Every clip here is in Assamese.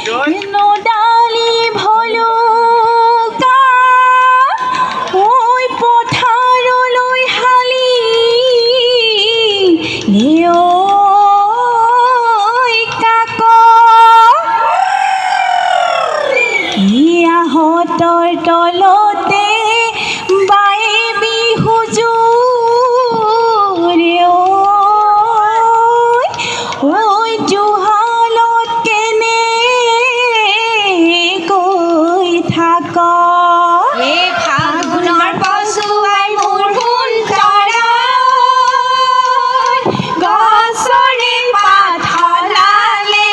নদালি ভলুকা ঐ পথাৰলৈ হালি ঐ কাক ইহঁতৰ তলতে বাই বিহু জোৰে ঐ জুহালত কেনে কৈ থাক এই ফাগুনৰ পছুৱাই মোৰ সোণ তৰা গছৰে পাত সলালে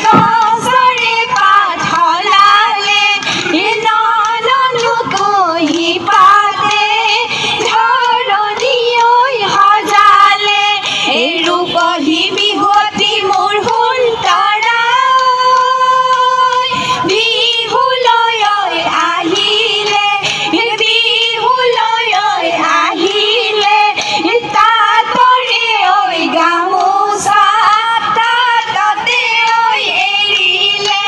গছৰে পাত সলালে নননু কহি পাতে ধৰণী ঐ সজালে এই ৰূপহী বিহুৱতী মোৰ সোণ তৰা বিহুলৈ আহিলে বিহুলৈ আহিলে তাতৰে গামোচা তাততে এৰিলে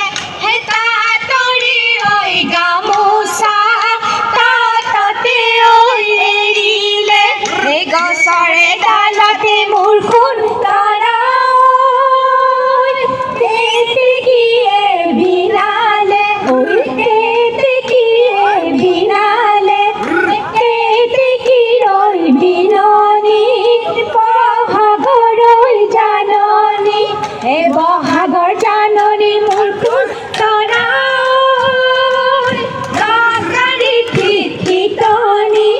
তাতৰে গামোচা তাততে এৰিলে গছৰে ডালতে মোৰ সোণ তৰা তেতেকিয়ে বিনালে তেতেকিয়ে বিনালে তেতেকিৰ বিননি বহাগৰ জাননী বহাগৰ জাননী মোৰ সোণ তৰা তকাৰী খিতনি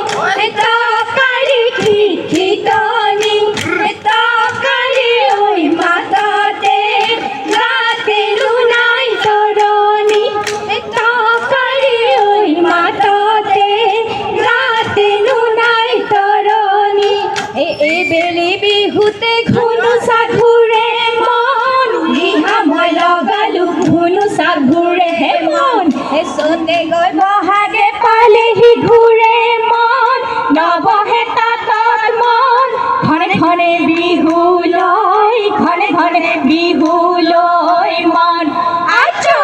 তকাৰী খিতনি তকাৰী মাততে গাতেনো নাই তৰণি তকাৰী মাততে গাতেনো নাই তৰণি এই বেলি বিহুতে ঘুনুচা ঘূৰে মন দিহা মই লগালো ঘুনুচা ঘূৰে মন চতে গৈ বহাগে পালেহি ঘূৰে মন নবহে তাঁতত মন ঘনে ঘনে বিহু লৈ মন আচো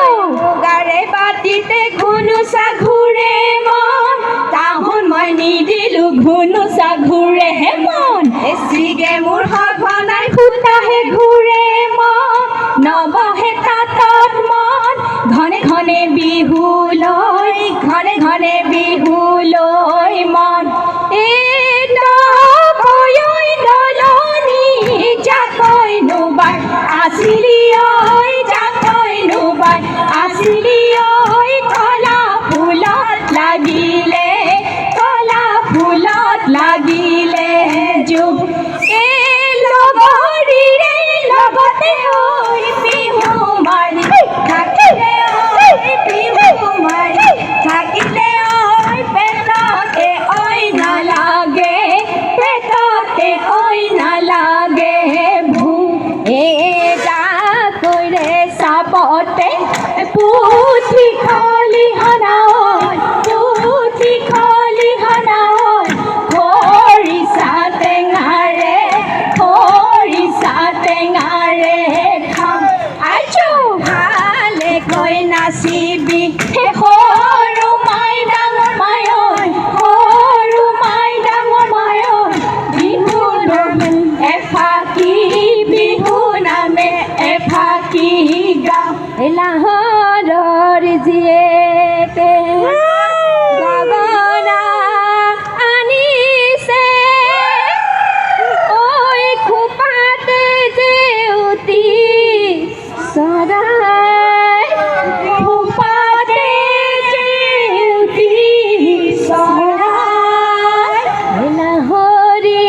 গাৰে বাতিতে ঘুনুচা ঘূৰে মন তাহোন মই নিদিলো ঘুনুচা ঘূৰে মন চিগে মোৰ সঘনাই ফুটাহে ঘূৰে মন নবহে তাঁতত মন ঘনে ঘনে বিহু লৈ মন জাকৈ নুবাই আছিলি জাকৈ নুবাই আছিলি কলা ফুলত লাগিলে যুগ লগৰীৰে লগতে বিহু মাৰি থাকিলে বিহু মাৰি থাকিলে পেটতে নালাগে পেটতে নালাগে জাকৈৰে চাপতে পুঠি খলিহনা খৰিচা টেঙাৰে খাম আইছো ভালে কৈ নাচিবি সৰু মাই ডাঙৰ মায়ৈ সৰু মাই ডাঙৰ মায়ৈ বিহু নামে এফাকি গাওঁ লাহৰৰ জীয়েকে গগনা আনিছে ঐ খোপাতে জেউতি চৰাই খোপাতে জেউতি চৰাই লাহৰী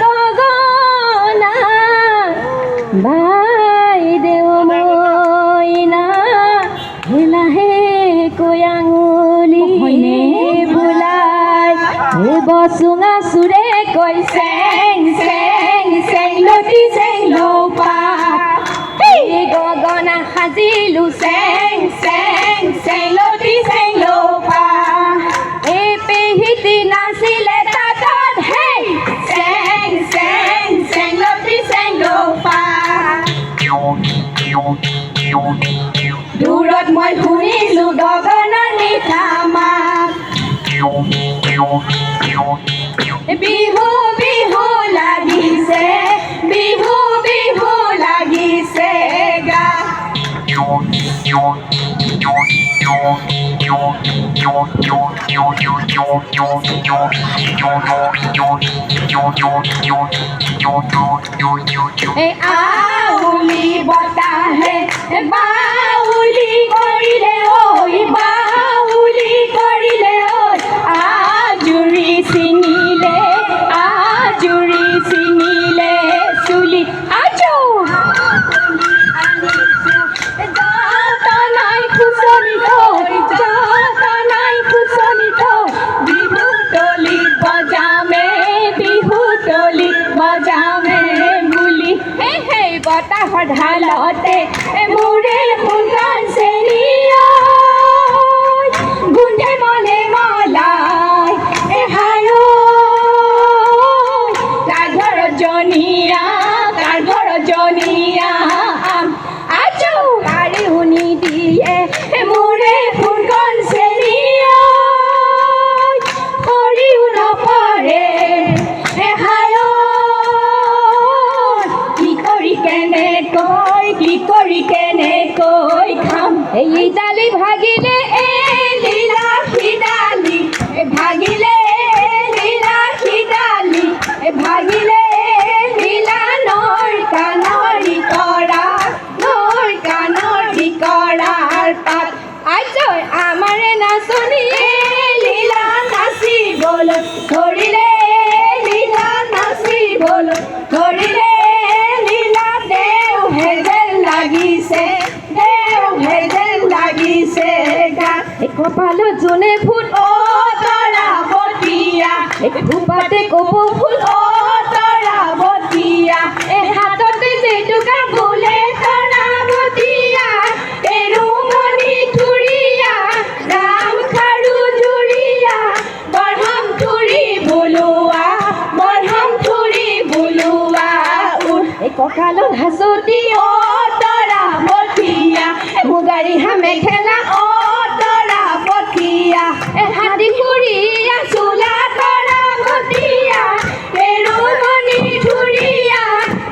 গগনা বাইদেউ মইনা লাহে কৈ আঙুলি বোলাই বচুঙা চুৰে কৈ চেং চেং চেংলতি চেংলপাত গগনা সাজিলো চেং চেং চেংলতি চেংলপাত পেহিতি নাছিলে তাঁতত হেই চেং চেং চেংলতি চেংলপাত দূৰত মই শুনিলো গগনৰ মিঠা মাত বিহু বিহু লাগিছে বিহু বিহু লাগিছে গা এই আউলি বতাহে বাউলি কৰিলে ঐ বাউলি কৰিলে ঐ আজুৰি ছিঙিলে চুলি আজো নাই খুচনি থৈ বিহু তলিত বজামে বুলি সেই বতাহৰ ঢালতে মোৰে শুকান চেনিয়া গুন্ধে মনে মলাই হায় কাৰ ঘৰত জনিয়া আজো কাৰে শুনি দিয়ে মোৰে শুকান চেনিয়া কৰিও নপৰে কি কৰি খাম এই ডালি ভাগিলে লীলা সিডালি ভাগিলে লীলা নৈ কাণৰি কৰাৰ পাত আজৈ আমাৰে নাচনীয়ে লীলা নাচিবলৈ ধৰিলে কপালত যোনে ফুল তৰা বতিয়া খোপাতে কপৌ ফুল তৰা বতিয়া হাততে জেতুকা ফুলে তৰা বতিয়া এৰুমণি থুৰিয়া ৰাম খাৰু জুৰিয়া বৰহম থুৰি বোলোৱা কঁকালত হাঁচতি তৰা বতিয়া মুগাৰী মেখেলা হাতি ফুৰিয়া চোলা তৰা বতিয়া এৰুমণি থুৰিয়া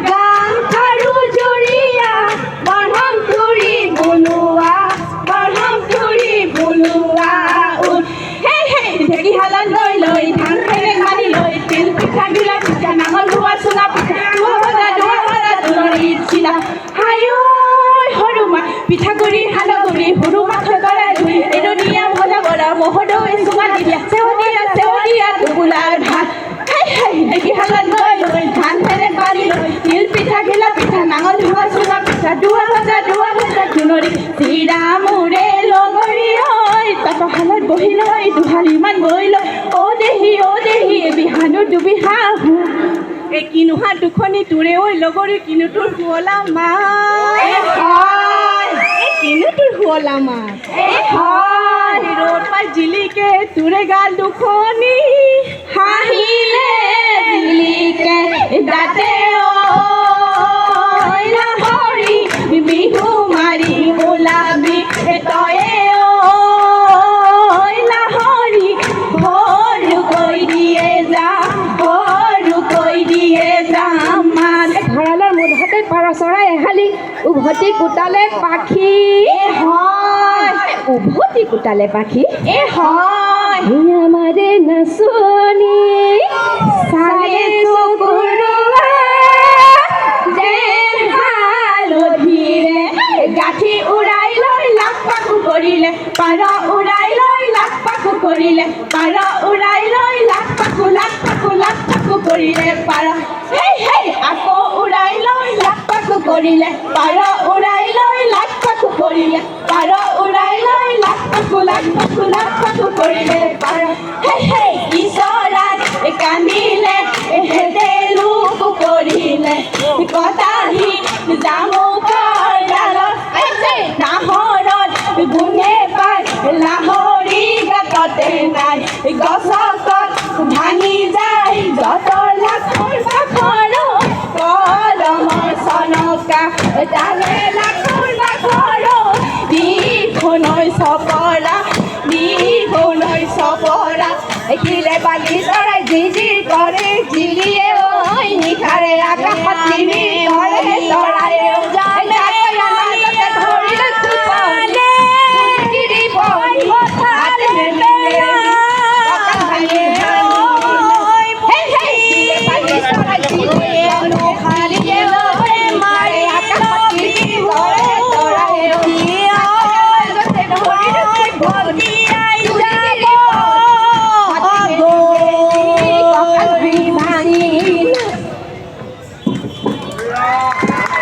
গাম খাৰু জুৰিয়া বৰহম থুৰি বোলোৱা ঢেঁকী শালত লৈ ধান খেৰে মাৰি লৈ তিল পিঠা গিলা পিঠা নাঙল ধোৱা চুঙা পিঠা চিলা সৰু মা পিঠাগুৰি সান্দহগুৰি সৰু মাছ গৰাই ধুই এডনীয়া ভজা বৰা মহদৈ চুঙা দিয়া চেৱনীয়া টোপোলাৰ ভাত ঢেঁকী শালত লৈ ধান খেৰে মাৰি লৈ তিল পিঠা ঘিলা পিঠা নাঙল ধোৱা চুঙা পিঠা ধোৱা ভজা ধুনৰি চিৰা মোৰে লগৰী ঐ তাঁতশালত বহি লৈ দুহালিমান গৈ লৈ অ দেহি বিহানো দুবিহাহো এই কিনোহা দুখনি তোৰে ঐ লগৰী কিনো তোৰ শুৱলা মা কিনো তোৰ শুৱলা মা ৰ'দ পাই জিলিকে তোৰে গাল দুখনি হাঁহিলে জিলিকে দাঁতে লাহৰি বিহু মাৰি ওলাবি তয়ে লাহৰি ভৰু কৈ দিয়ে যাম ভঁৰালৰ মুধতে পাৰ চৰাই এহালি উভতি কুটালে পাখি উভতি কুটালে পাখি আমাৰে নাচনী চালে চকুৰুৱা যেন হালধিৰে গাঁঠি উৰাই লৈ লাখ পাখু কৰিলে পাৰ উৰাই লৈ লাখ পাখু কৰিলে পাৰ উৰাই লৈ লাখ পাখু কৰিলে পাৰ আকৌ উৰাই লৈ লাখ পাখু কৰিলে পাৰ উৰাই লৈ লাখ পাখু কৰিলে পাৰ উৰাই লৈ লাখ পাখু কৰিলে পাৰ ঈশ্বৰাত কান্দিলে হেদেলোক কৰিলে কটাহি জামুকৰ ডালত নাহৰত গুণে পাই লাহৰি গাততে নাই গছত ভাঙি যায় যতৰ লাখৰ বাখৰ কলমৰ চনকা তাৰে লাখৰ চপৰা বিহুলৈ চপৰা দেখিলে বালি চৰাই জিজিৰ কৰে জিলিয়ে ঐ